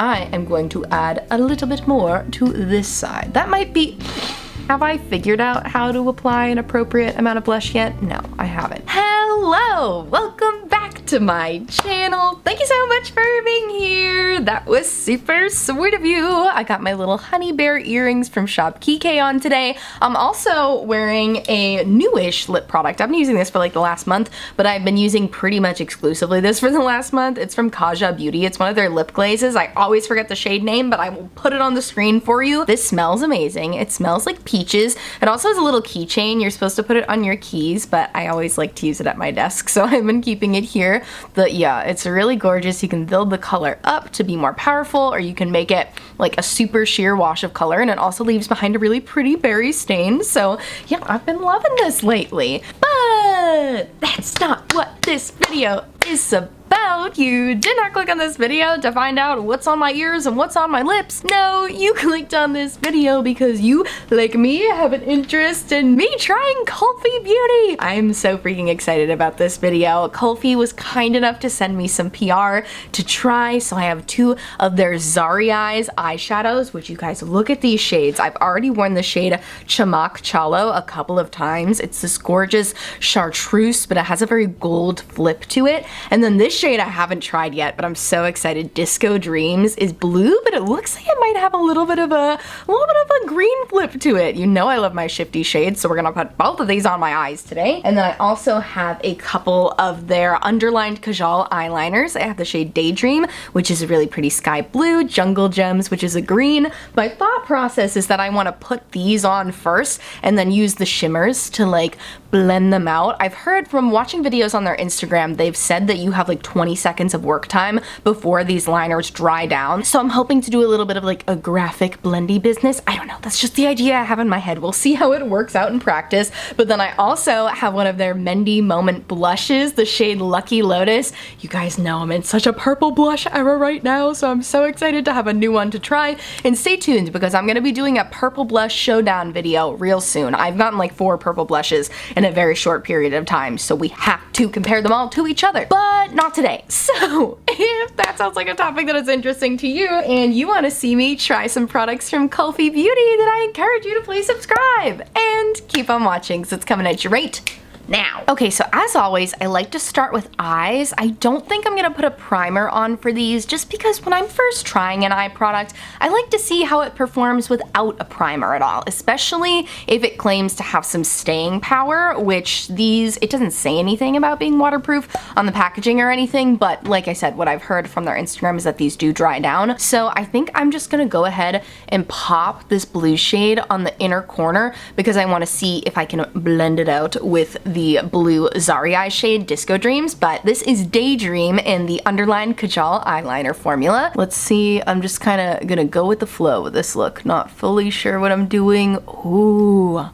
I am going to add a little bit more to this side. That might be... Have I figured out how to apply an appropriate amount of blush yet? No, I haven't. Hello! Welcome back to my channel. Thank you so much for being here. That was super sweet of you. I got my little honey bear earrings from shop Kikay on today. I'm also wearing a newish lip product. I've been using this for like the last month, but I've been using pretty much exclusively this for the last month. It's from Kulfi Beauty. It's one of their lip glazes. I always forget the shade name, but I will put it on the screen for you. This smells amazing. It smells like peaches. It also has a little keychain. You're supposed to put it on your keys, but I always like to use it at my desk, so I've been keeping it here. Yeah, it's really gorgeous. You can build the color up to be more powerful, or you can make it like a super sheer wash of color, and it also leaves behind a really pretty berry stain. So yeah, I've been loving this lately. But that's not what this video is about. You did not click on this video to find out what's on my ears and what's on my lips. No, you clicked on this video because you, like me, have an interest in me trying Kulfi Beauty. I'm so freaking excited about this video. Kulfi was kind enough to send me some PR to try, so I have two of their Zari Eyes eyeshadows, which you guys look at these shades. I've already worn the shade Chamak Chalo a couple of times. It's this gorgeous chartreuse, but it has a very gold flip to it. And then this shade I haven't tried yet, but I'm so excited. Disco Dreams is blue, but it looks like it might have a little bit of a green flip to it. You know I love my shifty shades, so we're gonna put both of these on my eyes today. And then I also have a couple of their underlined kajal eyeliners. I have the shade Daydream, which is a really pretty sky blue, Jungle Gems, which is a green. My thought process is that I want to put these on first and then use the shimmers to like blend them out. I've heard from watching videos on their Instagram, they've said that you have like 20 seconds of work time before these liners dry down. So I'm hoping to do a little bit of like a graphic blendy business. I don't know, that's just the idea I have in my head. We'll see how it works out in practice. But then I also have one of their Mendy Moment blushes, the shade Lucky Lotus. You guys know I'm in such a purple blush era right now, so I'm so excited to have a new one to try. And stay tuned because I'm gonna be doing a purple blush showdown video real soon. I've gotten like 4 purple blushes in a very short period of time, so we have to compare them all to each other, but not today. So if that sounds like a topic that is interesting to you and you want to see me try some products from Kulfi Beauty, then I encourage you to please subscribe and keep on watching because it's coming at you right now. Okay, so as always, I like to start with eyes. I don't think I'm gonna put a primer on for these just because when I'm first trying an eye product, I like to see how it performs without a primer at all, especially if it claims to have some staying power, which these, it doesn't say anything about being waterproof on the packaging or anything, but like I said, what I've heard from their Instagram is that these do dry down. So I think I'm just gonna go ahead and pop this blue shade on the inner corner because I wanna see if I can blend it out with the blue Zari Eyes shade Disco Dreams, but this is Daydream in the underlined kajal eyeliner formula. Let's see, I'm just kind of gonna go with the flow with this look. Not fully sure what I'm doing. Ooh.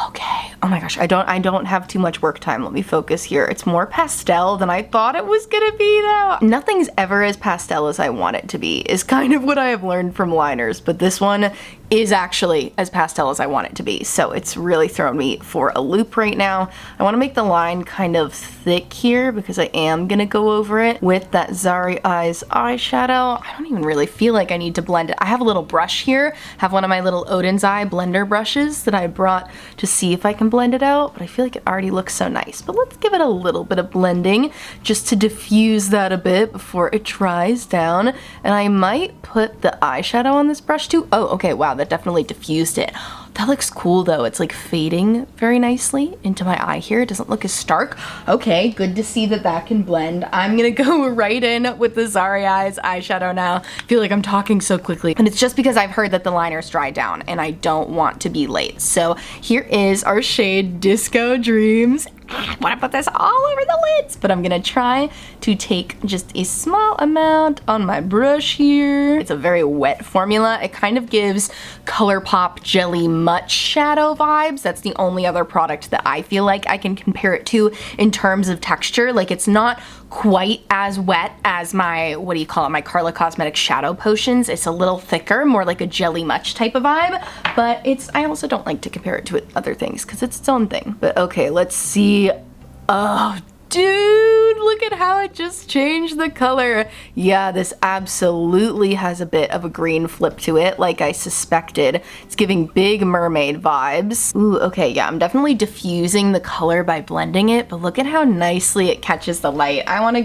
Okay. Oh my gosh, I don't have too much work time. Let me focus here. It's more pastel than I thought it was gonna be though. Nothing's ever as pastel as I want it to be, is kind of what I have learned from liners, but this one is actually as pastel as I want it to be. So it's really thrown me for a loop right now. I want to make the line kind of thick here because I am gonna go over it with that Zari Eyes eyeshadow. I don't even really feel like I need to blend it. I have a little brush here, have one of my little Odin's Eye blender brushes that I brought to see if I can blend it out, but I feel like it already looks so nice. But let's give it a little bit of blending just to diffuse that a bit before it dries down. And I might put the eyeshadow on this brush too. Oh, okay, wow, that definitely diffused it. That looks cool though. It's like fading very nicely into my eye here. It doesn't look as stark. Okay, good to see that that can blend. I'm gonna go right in with the Zari Eyes eyeshadow now. I feel like I'm talking so quickly, and it's just because I've heard that the liners dry down and I don't want to be late. So here is our shade Disco Dreams. I want to put this all over the lids, but I'm gonna try to take just a small amount on my brush here. It's a very wet formula. It kind of gives ColourPop Jelly Much shadow vibes. That's the only other product that I feel like I can compare it to in terms of texture. Like, it's not quite as wet as my, what do you call it, my Carla Cosmetics shadow potions. It's a little thicker, more like a Jelly Much type of vibe, but I also don't like to compare it to other things because it's its own thing. But okay, let's see. Oh, dude! look at how it just changed the color. Yeah, this absolutely has a bit of a green flip to it, like I suspected. It's giving big mermaid vibes. Ooh, okay, yeah, I'm definitely diffusing the color by blending it, but look at how nicely it catches the light. I kind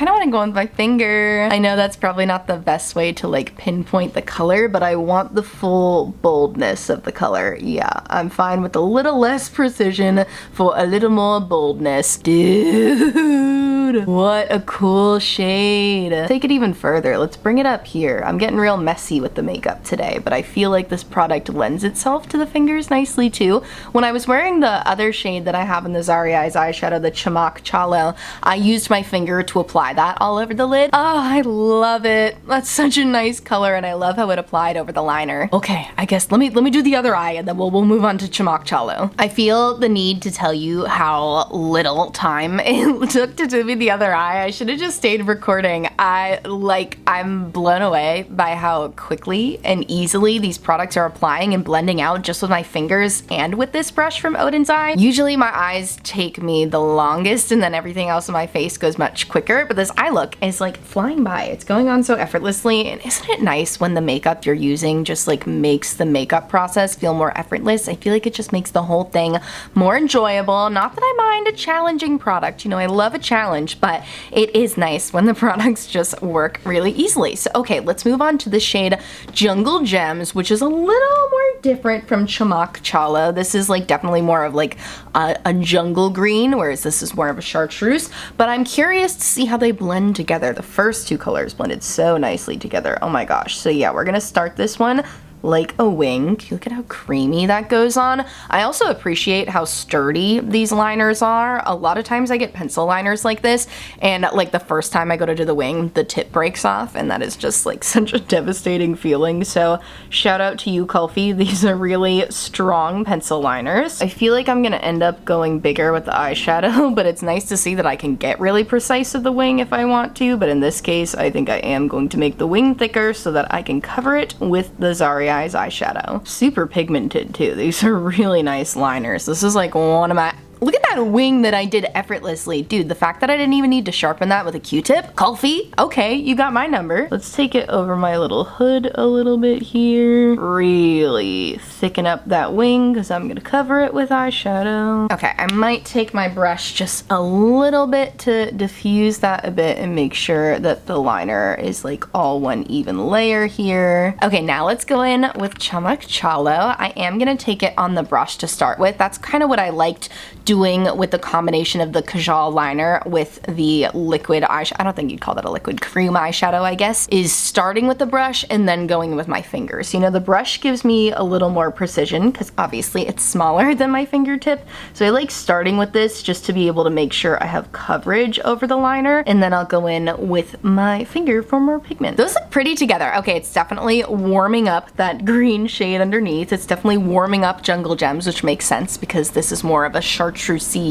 of want to go in with my finger. I know that's probably not the best way to like pinpoint the color, but I want the full boldness of the color. Yeah, I'm fine with a little less precision for a little more boldness. Dude, what a cool shade. Take it even further. Let's bring it up here. I'm getting real messy with the makeup today, but I feel like this product lends itself to the fingers nicely too. When I was wearing the other shade that I have in the Zari Eyes eyeshadow, the Chamak Chalo, I used my finger to apply that all over the lid. Oh, I love it. That's such a nice color, and I love how it applied over the liner. Okay, I guess let me do the other eye, and then we'll move on to Chamak Chalo. I feel the need to tell you how little time it took to do me the other eye. I should have just stayed recording. I'm blown away by how quickly and easily these products are applying and blending out just with my fingers and with this brush from Odin's Eye. Usually my eyes take me the longest and then everything else on my face goes much quicker, but this eye look is like flying by. It's going on so effortlessly, and isn't it nice when the makeup you're using just like makes the makeup process feel more effortless? I feel like it just makes the whole thing more enjoyable. Not that I mind a challenging product, you know, I love a challenge, but it is nice when the products just work really easily. So okay, let's move on to the shade Jungle Gems, which is a little more different from Chamak Chalo. This is like definitely more of like a jungle green, whereas this is more of a chartreuse, but I'm curious to see how they blend together. The first two colors blended so nicely together. Oh my gosh. So yeah, we're gonna start this one like a wing. Look at how creamy that goes on. I also appreciate how sturdy these liners are. A lot of times I get pencil liners like this, and like the first time I go to do the wing, the tip breaks off, and that is just like such a devastating feeling. So shout out to you, Kulfi. These are really strong pencil liners. I feel like I'm gonna end up going bigger with the eyeshadow, but it's nice to see that I can get really precise with the wing if I want to, but in this case, I think I am going to make the wing thicker so that I can cover it with the Zari Eyes eyeshadow. Super pigmented too. These are really nice liners. This is like one of my... Look at that wing that I did effortlessly. Dude, the fact that I didn't even need to sharpen that with a Q-tip. Kulfi, okay, you got my number. Let's take it over my little hood a little bit here. Really thicken up that wing because I'm gonna cover it with eyeshadow. Okay, I might take my brush just a little bit to diffuse that a bit and make sure that the liner is like all one even layer here. Okay, now let's go in with Chamak Chalo. I am gonna take it on the brush to start with. That's kind of what I liked doing with the combination of the kajal liner with the liquid eyeshadow. I don't think you'd call that a liquid cream eyeshadow, I guess, is starting with the brush and then going with my fingers. You know, the brush gives me a little more precision because obviously it's smaller than my fingertip. So I like starting with this just to be able to make sure I have coverage over the liner, and then I'll go in with my finger for more pigment. Those look pretty together. Okay, it's definitely warming up that green shade underneath. It's definitely warming up Jungle Gems, which makes sense because this is more of a chartreusey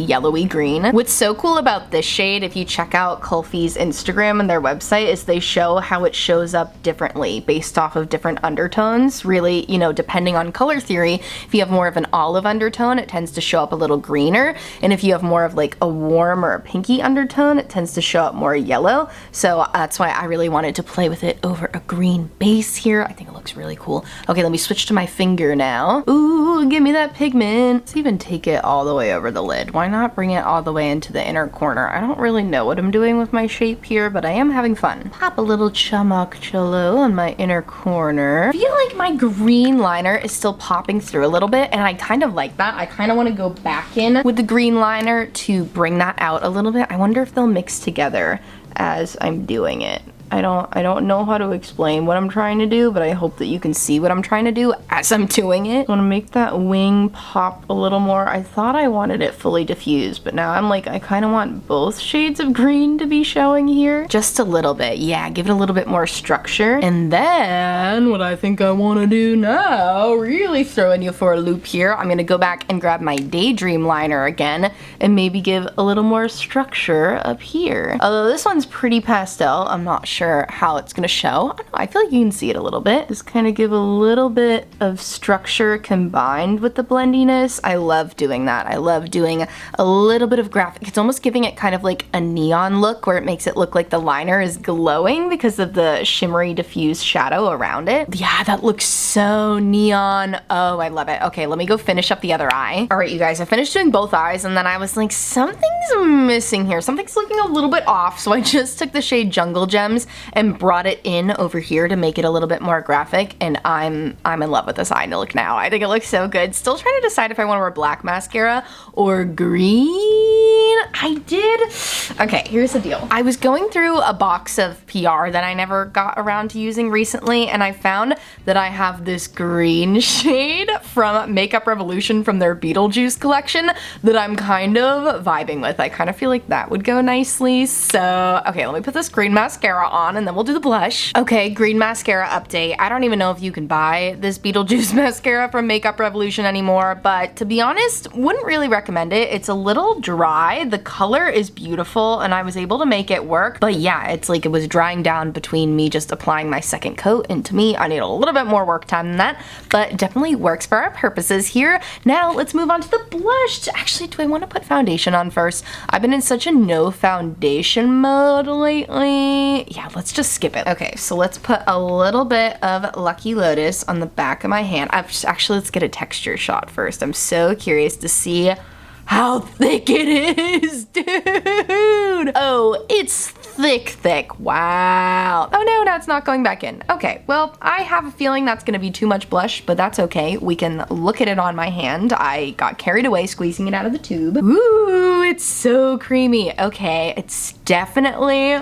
yellowy green. What's so cool about this shade, if you check out Kulfi's Instagram and their website, is they show how it shows up differently based off of different undertones. Really, you know, depending on color theory, if you have more of an olive undertone, it tends to show up a little greener, and if you have more of like a warm or a pinky undertone, it tends to show up more yellow. So that's why I really wanted to play with it over a green base here. I think it looks really cool. Okay, let me switch to my finger now. Ooh, give me that pigment. Let's even take it all the way over the lid. Why not bring it all the way into the inner corner? I don't really know what I'm doing with my shape here, but I am having fun. Pop a little Chamak Chalo on my inner corner. I feel like my green liner is still popping through a little bit, and I kind of like that. I kind of want to go back in with the green liner to bring that out a little bit. I wonder if they'll mix together as I'm doing it. I don't know how to explain what I'm trying to do, but I hope that you can see what I'm trying to do as I'm doing it. I want to make that wing pop a little more. I thought I wanted it fully diffused, but now I'm like, I kind of want both shades of green to be showing here. Just a little bit, yeah, give it a little bit more structure. And then what I think I want to do now, really throwing you for a loop here, I'm going to go back and grab my Daydream liner again and maybe give a little more structure up here. Although this one's pretty pastel, I'm not sure how it's gonna show. I don't know, I feel like you can see it a little bit. Just kind of give a little bit of structure combined with the blendiness. I love doing that. I love doing a little bit of graphic. It's almost giving it kind of like a neon look where it makes it look like the liner is glowing because of the shimmery diffused shadow around it. Yeah, that looks so neon. Oh, I love it. Okay, let me go finish up the other eye. All right, you guys, I finished doing both eyes and then I was like, something's missing here. Something's looking a little bit off. So I just took the shade Jungle Gems and brought it in over here to make it a little bit more graphic, and I'm in love with this eye look now. I think it looks so good. Still trying to decide if I want to wear black mascara or green. I did. Okay, here's the deal. I was going through a box of PR that I never got around to using recently, and I found that I have this green shade from Makeup Revolution from their Beetlejuice collection that I'm kind of vibing with. I kind of feel like that would go nicely. So, okay, let me put this green mascara on and then we'll do the blush. Okay, green mascara update. I don't even know if you can buy this Beetlejuice mascara from Makeup Revolution anymore, but to be honest, wouldn't really recommend it. It's a little dry. The color is beautiful and I was able to make it work, but yeah, it's like it was drying down between me just applying my second coat, and to me, I need a little bit more work time than that, but definitely works for our purposes here. Now, let's move on to the blush. Actually, do I want to put foundation on first? I've been in such a no foundation mode lately. Yeah, let's just skip it. Okay, so let's put a little bit of Lucky Lotus on the back of my hand. Actually, let's get a texture shot first. I'm so curious to see how thick it is, dude. Oh, it's thick. Wow. Oh no, now it's not going back in. Okay, well, I have a feeling that's gonna be too much blush, but that's okay. We can look at it on my hand. I got carried away squeezing it out of the tube. Ooh, it's so creamy. Okay, it's definitely,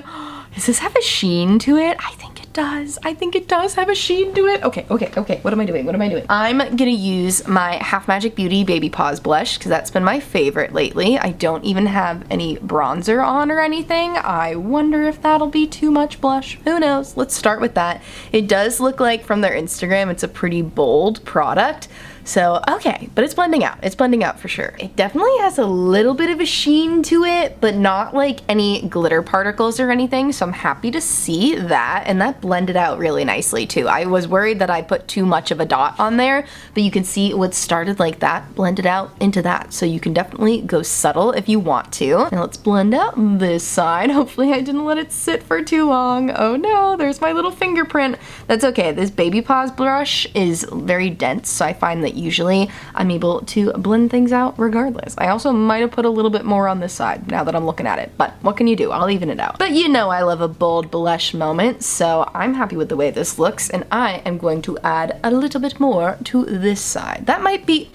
does this have a sheen to it? I think it does. I think it does have a sheen to it. Okay. What am I doing? I'm gonna use my Half Magic Beauty Baby Paws blush because that's been my favorite lately. I don't even have any bronzer on or anything. I wonder if that'll be too much blush. Who knows? Let's start with that. It does look like from their Instagram it's a pretty bold product. So, okay, but it's blending out. It's blending out for sure. It definitely has a little bit of a sheen to it, but not like any glitter particles or anything, so I'm happy to see that, and that blended out really nicely too. I was worried that I put too much of a dot on there, but you can see what started like that blended out into that, so you can definitely go subtle if you want to. Now let's blend out this side. Hopefully I didn't let it sit for too long. Oh no, there's my little fingerprint. That's okay. This Baby Paws brush is very dense, so I find that usually I'm able to blend things out regardless. I also might have put a little bit more on this side now that I'm looking at it, but what can you do? I'll even it out. But you know I love a bold blush moment, so I'm happy with the way this looks, and I am going to add a little bit more to this side. That might be...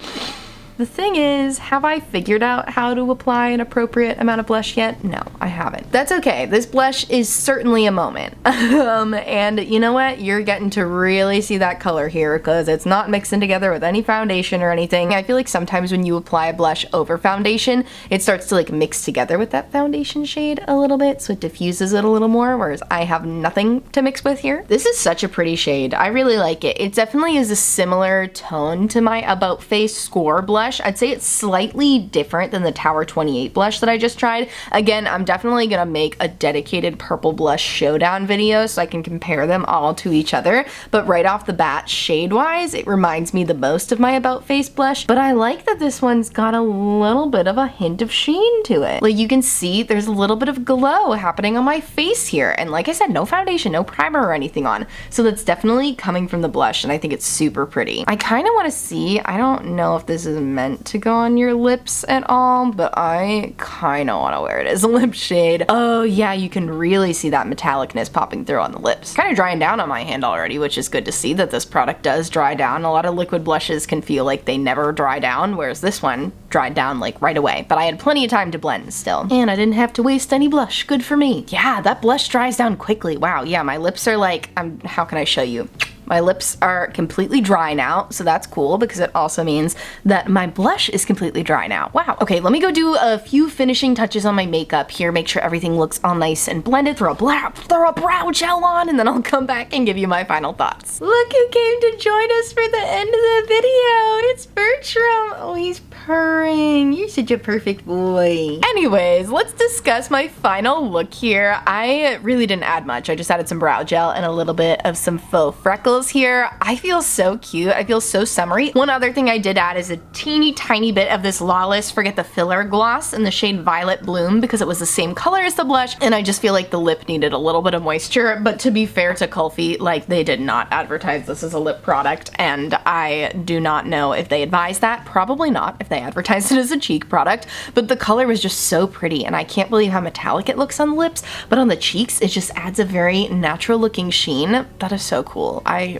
The thing is, have I figured out how to apply an appropriate amount of blush yet? No, I haven't. That's okay. This blush is certainly a moment. And you know what? You're getting to really see that color here because it's not mixing together with any foundation or anything. I feel like sometimes when you apply a blush over foundation, it starts to like mix together with that foundation shade a little bit, so it diffuses it a little more, whereas I have nothing to mix with here. This is such a pretty shade. I really like it. It definitely is a similar tone to my About Face Score blush. I'd say it's slightly different than the Tower 28 blush that I just tried. Again, I'm definitely gonna make a dedicated purple blush showdown video so I can compare them all to each other, but right off the bat, shade-wise, it reminds me the most of my About Face blush, but I like that this one's got a little bit of a hint of sheen to it. Like you can see, there's a little bit of glow happening on my face here, and like I said, no foundation, no primer or anything on, so that's definitely coming from the blush, and I think it's super pretty. I kind of want to see, I don't know if this is meant to go on your lips at all, but I kind of want to wear it as a lip shade. Oh yeah, you can really see that metallicness popping through on the lips. Kind of drying down on my hand already, which is good to see that this product does dry down. A lot of liquid blushes can feel like they never dry down, whereas this one dried down like right away, but I had plenty of time to blend still. And I didn't have to waste any blush. Good for me. Yeah, that blush dries down quickly. Wow, yeah, my lips are like, how can I show you? My lips are completely dry now, so that's cool because it also means that my blush is completely dry now. Wow. Okay, let me go do a few finishing touches on my makeup here, make sure everything looks all nice and blended, throw a brow gel on, and then I'll come back and give you my final thoughts. Look who came to join us for the end of the video. It's Bertram. Oh, he's purring. You're such a perfect boy. Anyways, let's discuss my final look here. I really didn't add much. I just added some brow gel and a little bit of some faux freckles here. I feel so cute. I feel so summery. One other thing I did add is a teeny tiny bit of this Lawless Forget the Filler gloss in the shade Violet Bloom because it was the same color as the blush, and I just feel like the lip needed a little bit of moisture. But to be fair to Kulfi, like, they did not advertise this as a lip product, and I do not know if they advised that. Probably not if they advertised it as a cheek product, but the color was just so pretty, and I can't believe how metallic it looks on the lips, but on the cheeks it just adds a very natural looking sheen. That is so cool. I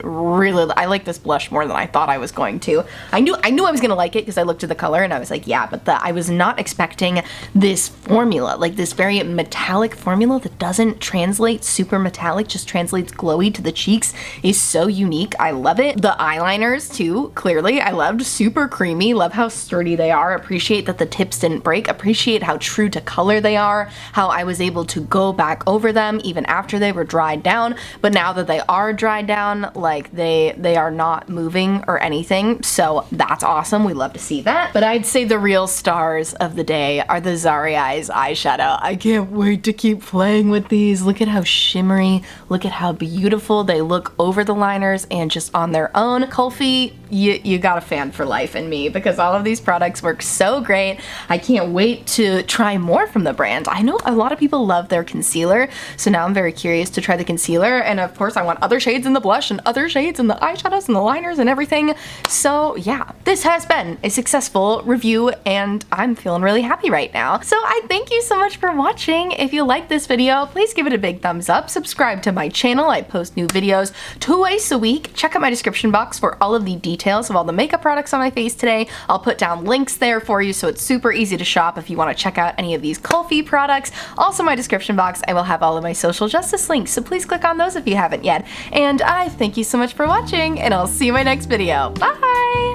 like this blush more than I thought I was going to. I knew I was gonna like it because I looked at the color and I was like, yeah, but I was not expecting this formula, like this very metallic formula that doesn't translate super metallic, just translates glowy to the cheeks, is so unique. I love it. The eyeliners too, clearly I loved. Super creamy, love how sturdy they are, appreciate that the tips didn't break, appreciate how true to color they are, how I was able to go back over them even after they were dried down, but now that they are dried down, like they are not moving or anything, so that's awesome. We love to see that. But I'd say the real stars of the day are the Zari Eyes eyeshadow. I can't wait to keep playing with these. Look at how shimmery, look at how beautiful they look over the liners and just on their own. Kulfi, you got a fan for life in me because all of these products work so great. I can't wait to try more from the brand. I know a lot of people love their concealer, so now I'm very curious to try the concealer, and of course I want other shades in the blush and other shades in the eyeshadows and the liners and everything. So yeah, this has been a successful review and I'm feeling really happy right now. So I thank you so much for watching. If you like this video, please give it a big thumbs up, subscribe to my channel. I post new videos twice a week. Check out my description box for all of the details of all the makeup products on my face today. I'll put down links there for you so it's super easy to shop if you want to check out any of these Kulfi products. Also, my description box, I will have all of my social justice links, so please click on those if you haven't yet. And I thank you so much for watching, and I'll see you in my next video. Bye!